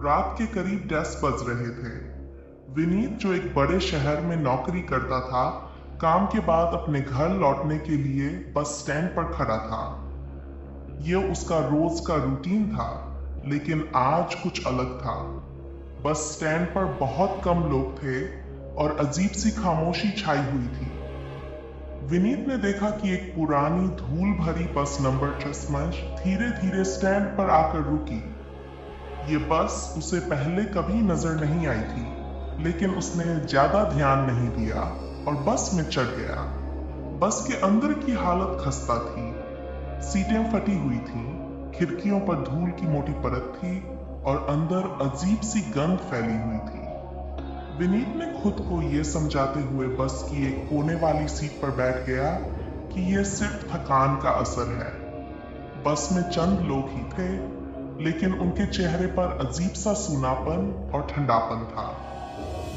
रात के करीब 10 बज रहे थे। विनीत, जो एक बड़े शहर में नौकरी करता था, काम के बाद अपने घर लौटने के लिए बस स्टैंड पर खड़ा था। ये उसका रोज का रूटीन था, लेकिन आज कुछ अलग था। बस स्टैंड पर बहुत कम लोग थे और अजीब सी खामोशी छाई हुई थी। विनीत ने देखा कि एक पुरानी धूल भरी बस नंबर 36 धीरे धीरे स्टैंड पर आकर रुकी। ये बस उसे पहले कभी नजर नहीं आई थी, लेकिन उसने ज्यादा ध्यान नहीं दिया और बस में चढ़ गया। बस के अंदर की हालत खस्ता थी। सीटें फटी हुई थीं, खिड़कियों पर धूल की मोटी परत थी और अंदर अजीब सी गंध फैली हुई थी। विनीत ने खुद को ये समझाते हुए बस की एक कोने वाली सीट पर बैठ गया कि यह सिर्फ थकान का असर है। बस में चंद लोग ही थे, लेकिन उनके चेहरे पर अजीब सा सूनापन और ठंडापन था।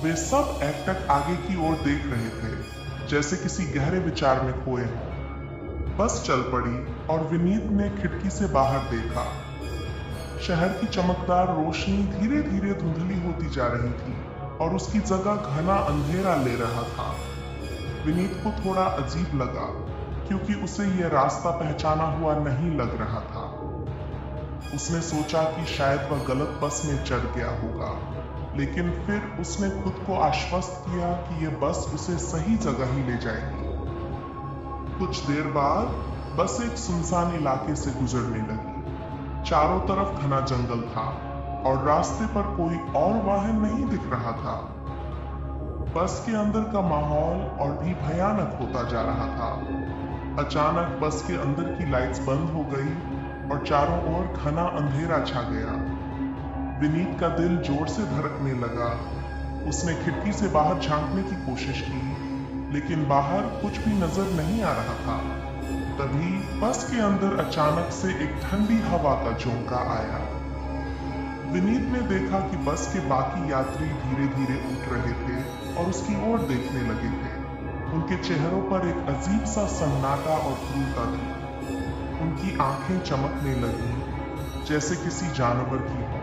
वे सब एकटक आगे की ओर देख रहे थे, जैसे किसी गहरे विचार में खोए हों। बस चल पड़ी और विनीत ने खिड़की से बाहर देखा। शहर की चमकदार रोशनी धीरे धीरे धुंधली होती जा रही थी और उसकी जगह घना अंधेरा ले रहा था। विनीत को थोड़ा अजीब लगा, क्योंकि उसे यह रास्ता पहचाना हुआ नहीं लग रहा था। उसने सोचा कि शायद वह गलत बस में चढ़ गया होगा, लेकिन फिर उसने खुद को आश्वस्त किया कि यह बस उसे सही जगह ही ले जाएगी। कुछ देर बाद बस एक सुनसान इलाके से गुजरने लगी। चारों तरफ घना जंगल था और रास्ते पर कोई और वाहन नहीं दिख रहा था। बस के अंदर का माहौल और भी भयानक होता जा रहा था। अचानक बस के अंदर की लाइट्स बंद हो गई और चारों ओर घना अंधेरा छा गया। विनीत का दिल जोर से धड़कने लगा। उसने खिड़की से बाहर झांकने की कोशिश की, लेकिन बाहर कुछ भी नजर नहीं आ रहा था। तभी बस के अंदर अचानक से एक ठंडी हवा का झोंका आया। विनीत ने देखा कि बस के बाकी यात्री धीरे धीरे उठ रहे थे और उसकी ओर देखने लगे थे। उनके चेहरों पर एक अजीब सा सन्नाटा और क्रूरता थी। उनकी आंखें चमकने लगी, जैसे किसी जानवर की हो।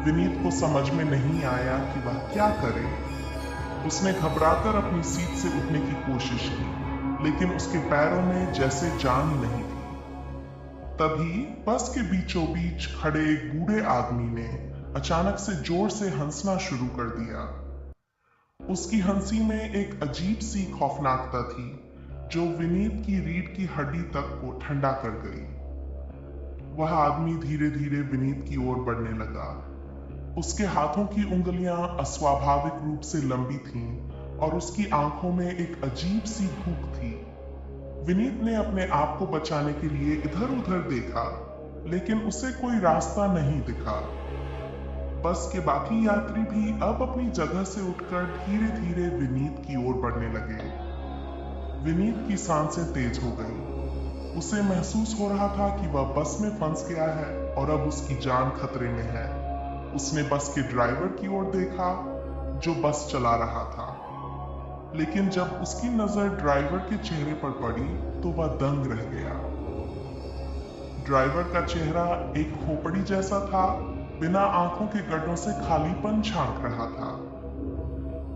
विनीत को समझ में नहीं आया कि वह क्या करे। उसने घबराकर अपनी सीट से उठने की कोशिश की, लेकिन उसके पैरों में जैसे जान ही नहीं थी। तभी बस के बीचों बीच खड़े एक बूढ़े आदमी ने अचानक से जोर से हंसना शुरू कर दिया। उसकी हंसी में एक अजीब सी खौफनाकता थी, जो विनीत की रीढ़ की हड्डी तक को ठंडा कर गई। वह आदमी धीरे धीरे विनीत की ओर बढ़ने लगा। उसके हाथों की उंगलियां अस्वाभाविक रूप से लंबी थीं और उसकी आंखों में एक अजीब सी भूख थी। विनीत ने अपने आप को बचाने के लिए इधर उधर देखा, लेकिन उसे कोई रास्ता नहीं दिखा। बस के बाकी यात्री भी अब अपनी जगह से उठकर धीरे धीरे विनीत की ओर बढ़ने लगे। विनीत की सांसें तेज हो गई। उसे महसूस हो रहा था कि वह बस में फंस गया है और अब उसकी जान खतरे में है। उसने बस के ड्राइवर की ओर देखा, जो बस चला रहा था, लेकिन जब उसकी नजर ड्राइवर के चेहरे पर पड़ी तो वह दंग रह गया। ड्राइवर का चेहरा एक खोपड़ी जैसा था, बिना आंखों के गड्ढों से खालीपन झांक रहा था।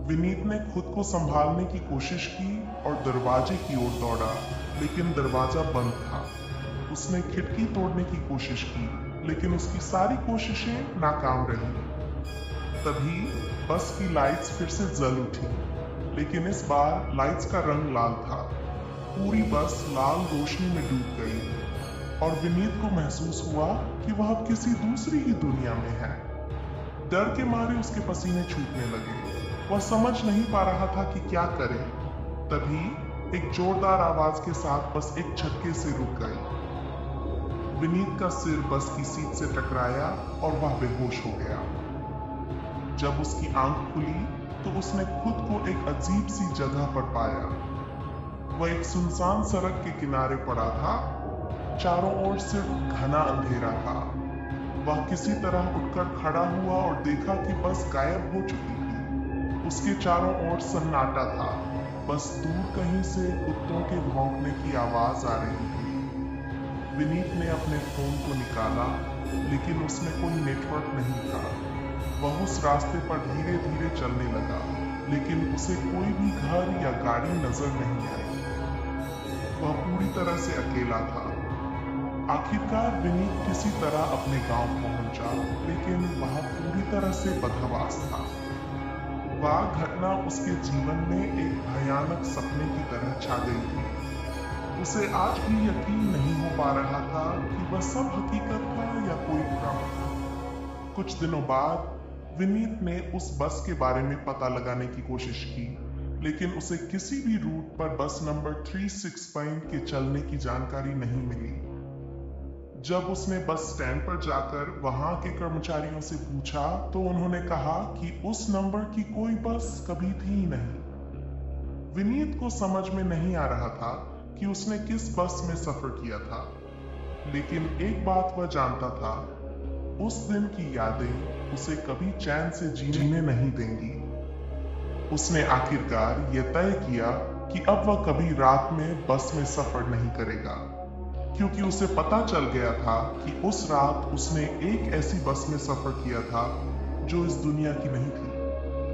विनीत ने खुद को संभालने की कोशिश की और दरवाजे की ओर दौड़ा, लेकिन दरवाजा बंद था। उसने खिड़की तोड़ने की कोशिश की, लेकिन उसकी सारी कोशिशें नाकाम रही। तभी बस की लाइट्स फिर से जल उठी, लेकिन इस बार लाइट्स का रंग लाल था। पूरी बस लाल रोशनी में डूब गई और विनीत को महसूस हुआ कि वह अब किसी दूसरी ही दुनिया में है। डर के मारे उसके पसीने छूटने लगे। वह समझ नहीं पा रहा था कि क्या करे। तभी एक जोरदार आवाज के साथ बस एक झटके से रुक गई। विनीत का सिर बस की सीट से टकराया और वह बेहोश हो गया। जब उसकी आंख खुली तो उसने खुद को एक अजीब सी जगह पर पाया। वह एक सुनसान सड़क के किनारे पड़ा था। चारों ओर सिर्फ घना अंधेरा था। वह किसी तरह उठकर खड़ा हुआ और देखा कि बस गायब हो चुकी थी। उसके चारों ओर सन्नाटा था। बस दूर कहीं से कुत्तों के भौंकने की आवाज आ रही थी। विनीत ने अपने फोन को निकाला लेकिन उसमें कोई नेटवर्क नहीं था। वह उस रास्ते पर धीरे धीरे चलने लगा, लेकिन उसे कोई भी घर या गाड़ी नजर नहीं आई। वह पूरी तरह से अकेला था। आखिरकार विनीत किसी तरह अपने गांव पहुंचा, लेकिन वह पूरी तरह से बदहवास था। वह घटना उसके जीवन में एक भयानक सपने की तरह छा गई थी। उसे आज भी यकीन नहीं हो पा रहा था कि वह सब हकीकत था या कोई भ्रम। कुछ दिनों बाद विनीत ने उस बस के बारे में पता लगाने की कोशिश की, लेकिन उसे किसी भी रूट पर बस नंबर 365 के चलने की जानकारी नहीं मिली। जब उसने बस स्टैंड पर जाकर वहां के कर्मचारियों से पूछा, तो उन्होंने कहा कि उस नंबर की कोई बस कभी थी ही नहीं। विनीत को समझ में नहीं आ रहा था कि उसने किस बस में सफर किया था, लेकिन एक बात वह जानता था, उस दिन की यादें उसे कभी चैन से जीने नहीं देंगी। उसने आखिरकार यह तय किया कि अब वह कभी रात में बस में सफर नहीं करेगा, क्योंकि उसे पता चल गया था कि उस रात उसने एक ऐसी बस में सफर किया था जो इस दुनिया की नहीं थी।